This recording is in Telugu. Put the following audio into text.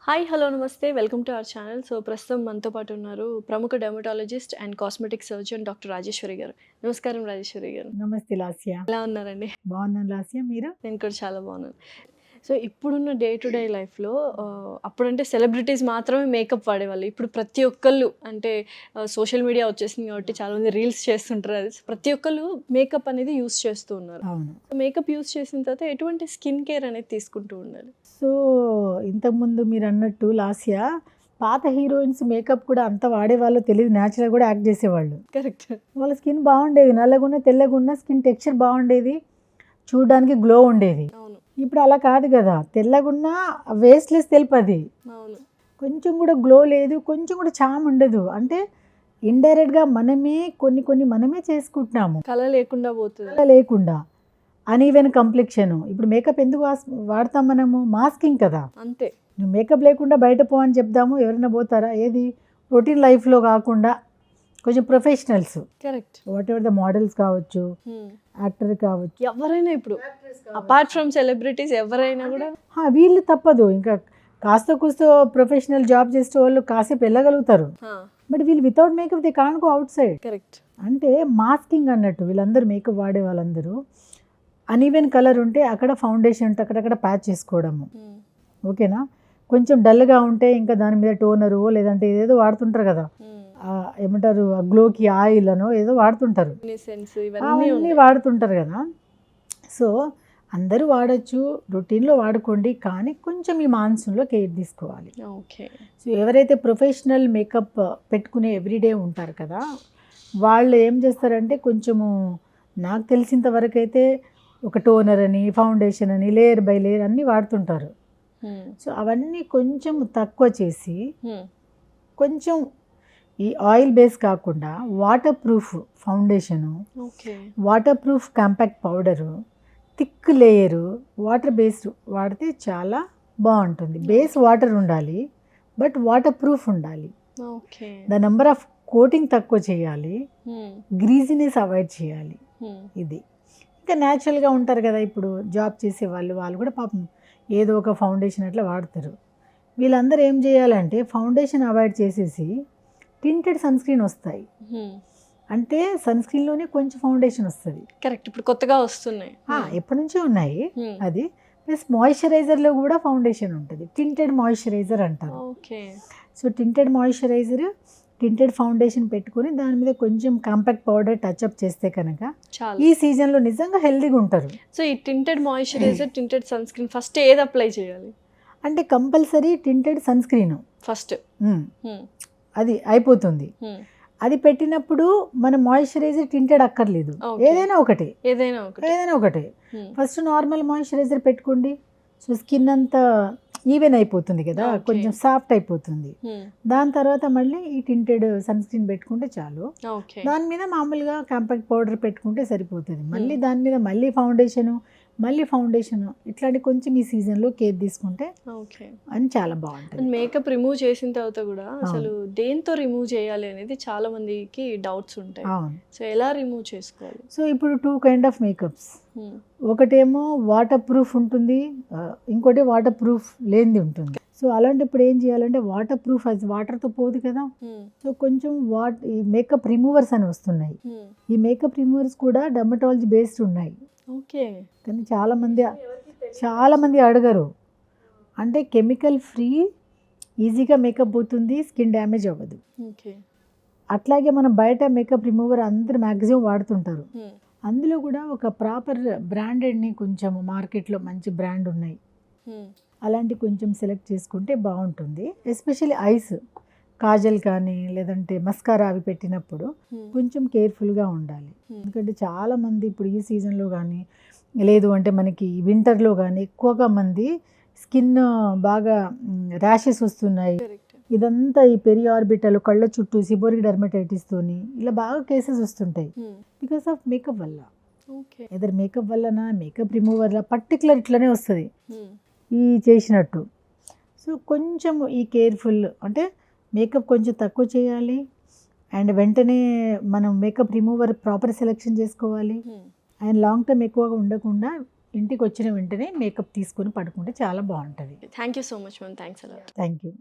హాయ్ హలో నమస్తే welcome to our channel. So ప్రస్తుతం మనతో పాటు ఉన్నారు ప్రముఖ dermatologist and cosmetic surgeon doctor Rajeshwari గారు. నమస్కారం రాజేశ్వరి గారు. నమస్తే లాస్య. ఎలా ఉన్నారండి? బాగున్నాను లాస్య, మీరు? నేను కూడా చాలా బాగున్నాను. సో ఇప్పుడున్న డే టు డే లైఫ్లో అప్పుడంటే సెలబ్రిటీస్ మాత్రమే మేకప్ వాడేవాళ్ళు. ఇప్పుడు ప్రతి ఒక్కళ్ళు అంటే సోషల్ మీడియా వచ్చేసింది కాబట్టి చాలామంది రీల్స్ చేస్తుంటారు. అది ప్రతి ఒక్కళ్ళు మేకప్ అనేది యూస్ చేస్తూ ఉన్నారు. అవును. మేకప్ యూస్ చేసిన తర్వాత ఎటువంటి స్కిన్ కేర్ అనేది తీసుకుంటూ ఉండాలి? సో ఇంతకుముందు మీరు అన్నట్టు లాస్య, పాత హీరోయిన్స్ మేకప్ కూడా అంత వాడేవాళ్ళు తెలియదు, న్యాచురల్ కూడా యాక్ట్ చేసేవాళ్ళు. కరెక్ట్. వాళ్ళ స్కిన్ బాగుండేది, నల్లగున్న తెల్లగున్న స్కిన్ టెక్స్చర్ బాగుండేది, చూడడానికి గ్లో ఉండేది. అవును. ఇప్పుడు అలా కాదు కదా, తెల్లగున్న వేస్ట్లెస్ తెలుపది, అవును. కొంచెం కూడా గ్లో లేదు, కొంచెం కూడా చామ్ ఉండదు. అంటే ఇండైరెక్ట్గా కొన్ని మనమే చేసుకుంటున్నాము, కళ లేకుండా పోతుంది. అలా లేకుండా అన్ఈవెన్ కంప్లెక్షన్. ఇప్పుడు మేకప్ ఎందుకు వాడతాం మనము? మాస్కింగ్ కదా. అంతే. నువ్వు మేకప్ లేకుండా బయట పో అని చెప్దాము, ఎవరైనా పోతారా? ఏది రొటీన్ లైఫ్లో కాకుండా కొంచెం professionals, correct, what ever the models కావచ్చు, యాక్టర్ కావచ్చు, ఎవరైనా ఇప్పుడు అపార్ట్ ఫ్రమ్ సెలబ్రిటీస్ ఎవరైనా కూడా వీళ్ళు తప్పదు. ఇంకా కాస్త కూస్తో ప్రొఫెషనల్ జాబ్ చేసే వాళ్ళు కాసేపు వెళ్ళగలుగుతారు, బట్ వీళ్ళు without makeup they can't go out side. Correct. అంటే మాస్కింగ్ అన్నట్టు వీళ్ళందరూ మేకప్ వాడే వాళ్ళందరూ అన్ఈవెన్ కలర్ ఉంటే అక్కడ ఫౌండేషన్ ఉంటే అక్కడక్కడ ప్యాచ్ చేసుకోవడము, ఓకేనా? కొంచెం డల్గా ఉంటే ఇంకా దాని మీద టోనరు లేదంటే ఏదో వాడుతుంటారు కదా, ఏమంటారు గ్లోకి ఆయిల్ అనో ఏదో వాడుతుంటారు, అవన్నీ వాడుతుంటారు కదా. సో అందరూ వాడచ్చు, రొటీన్లో వాడుకోండి, కానీ కొంచెం ఈ మాన్సూన్లో కేర్ తీసుకోవాలి. ఓకే. సో ఎవరైతే ప్రొఫెషనల్ మేకప్ పెట్టుకునే ఎవ్రీడే ఉంటారు కదా, వాళ్ళు ఏం చేస్తారంటే కొంచెము, నాకు తెలిసినంత వరకు అయితే ఒక టోనర్ అని, ఫౌండేషన్ అని, లేయర్ బై లేయర్ అన్నీ వాడుతుంటారు. సో అవన్నీ కొంచెం తక్కువ చేసి కొంచెం ఈ ఆయిల్ బేస్ కాకుండా water proof foundation, water proof compact powder, thick layer, water based వాడితే చాలా బాగుంటుంది. బేస్ వాటర్ ఉండాలి, బట్ వాటర్ ప్రూఫ్ ఉండాలి. ద నెంబర్ ఆఫ్ కోటింగ్ తక్కువ చేయాలి, గ్రీజినెస్ అవాయిడ్ చేయాలి. ఇది ఇంకా న్యాచురల్గా ఉంటారు కదా, ఇప్పుడు జాబ్ చేసే వాళ్ళు కూడా పాపం ఏదో ఒక ఫౌండేషన్ అట్లా వాడతారు. వీళ్ళందరూ ఏం చేయాలంటే ఫౌండేషన్ అవాయిడ్ చేసేసి టింటెడ్ సన్ స్క్రీన్ వస్తాయి, అంటే సన్ స్క్రీన్లోనే కొంచెం ఫౌండేషన్ వస్తుంది. కరెక్ట్. ఇప్పుడు కొత్తగా వస్తున్నాయి, ఎప్పటి నుంచో ఉన్నాయి. అది ప్లస్ మాయిశ్చరైజర్లో కూడా ఫౌండేషన్ ఉంటుంది, టింటెడ్ మాయిశ్చరైజర్ అంటారు. So tinted moisturiser, tinted foundation పెట్టుకొని దాని మీద కొంచెం కాంపాక్ట్ పౌడర్ టచ్అప్ చేస్తే కనుక ఈ సీజన్లో నిజంగా హెల్దీగా ఉంటారు. సో ఈ tinted moisturiser, tinted sunscreen first ఏది అప్లై చేయాలి? అంటే compulsory tinted sunscreen first, అది అయిపోతుంది. అది పెట్టినప్పుడు మన మాయిశ్చరైజర్ టింటెడ్ అక్కర్లేదు, ఏదైనా ఒకటే. ఫస్ట్ నార్మల్ మాయిశ్చరైజర్ పెట్టుకోండి, సో స్కిన్ అంతా ఈవెన్ అయిపోతుంది కదా, కొంచెం సాఫ్ట్ అయిపోతుంది. దాని తర్వాత మళ్ళీ ఈ టింటెడ్ సన్ స్క్రీన్ పెట్టుకుంటే చాలు. దాని మీద మామూలుగా కాంపాక్ట్ పౌడర్ పెట్టుకుంటే సరిపోతుంది. మళ్ళీ దాని మీద మళ్ళీ ఫౌండేషన్ ఇట్లాంటి కొంచెం ఈ సీజన్లో కేర్ తీసుకుంటే అని చాలా బాగుంటుంది. మేకప్ రిమూవ్ చేసిన తర్వాత కూడా అసలు దేంతో రిమూవ్ చేయాలి అనేది చాలా మందికి డౌట్స్ ఉంటాయి. సో ఎలా రిమూవ్ చేసుకోవాలి? సో ఇప్పుడు 2 కైండ్ ఆఫ్ మేకప్స్, ఒకటేమో వాటర్ ప్రూఫ్ ఉంటుంది, ఇంకోటి వాటర్ ప్రూఫ్ లేనిది ఉంటుంది. సో అలాంటప్పుడు ఏం చేయాలంటే వాటర్ ప్రూఫ్ అది వాటర్తో పోదు కదా, సో కొంచెం ఈ మేకప్ రిమూవర్స్ అని వస్తున్నాయి. ఈ మేకప్ రిమూవర్స్ కూడా డెర్మటాలజీ బేస్డ్ ఉన్నాయి. కానీ చాలా మంది అడగరు, అంటే కెమికల్ ఫ్రీ, ఈజీగా మేకప్ పోతుంది, స్కిన్ డ్యామేజ్ అవ్వదు. అట్లాగే మనం బయట మేకప్ రిమూవర్ అందరూ మ్యాక్సిమం వాడుతుంటారు, అందులో కూడా ఒక ప్రాపర్ బ్రాండెడ్ని కొంచెం మార్కెట్లో మంచి బ్రాండ్ ఉన్నాయి, అలాంటి కొంచెం సెలెక్ట్ చేసుకుంటే బాగుంటుంది. ఎస్పెషల్లీ ఐస్, కాజల్ కానీ లేదంటే మస్కారా అవి పెట్టినప్పుడు కొంచెం కేర్ఫుల్గా ఉండాలి. ఎందుకంటే చాలామంది ఇప్పుడు ఈ సీజన్లో కానీ లేదు అంటే మనకి వింటర్లో కానీ ఎక్కువగా మంది స్కిన్ బాగా ర్యాషెస్ వస్తున్నాయి. ఇదంతా ఈ పెరియార్బిటల్, కళ్ళ చుట్టూ సిబోరిక్ డెర్మటైటిస్తోని ఇలా బాగా కేసెస్ వస్తుంటాయి బికాస్ ఆఫ్ మేకప్ వల్ల. ఎదర్ మేకప్ వల్లనా మేకప్ రిమూవర్ వల్ల పర్టికులర్ ఇట్లనే వస్తుంది ఈ చేసినట్టు. సో కొంచెం ఈ కేర్ఫుల్, అంటే మేకప్ కొంచెం తక్కువ చేయాలి, అండ్ వెంటనే మనం మేకప్ రిమూవర్ ప్రాపర్ సెలెక్షన్ చేసుకోవాలి, అండ్ లాంగ్ టర్మ్ ఎక్కువగా ఉండకుండా ఇంటికి వచ్చిన వెంటనే మేకప్ తీసుకొని పడుకుంటే చాలా బాగుంటుంది. Thank you so much ma'am, thanks అలా. Thank you.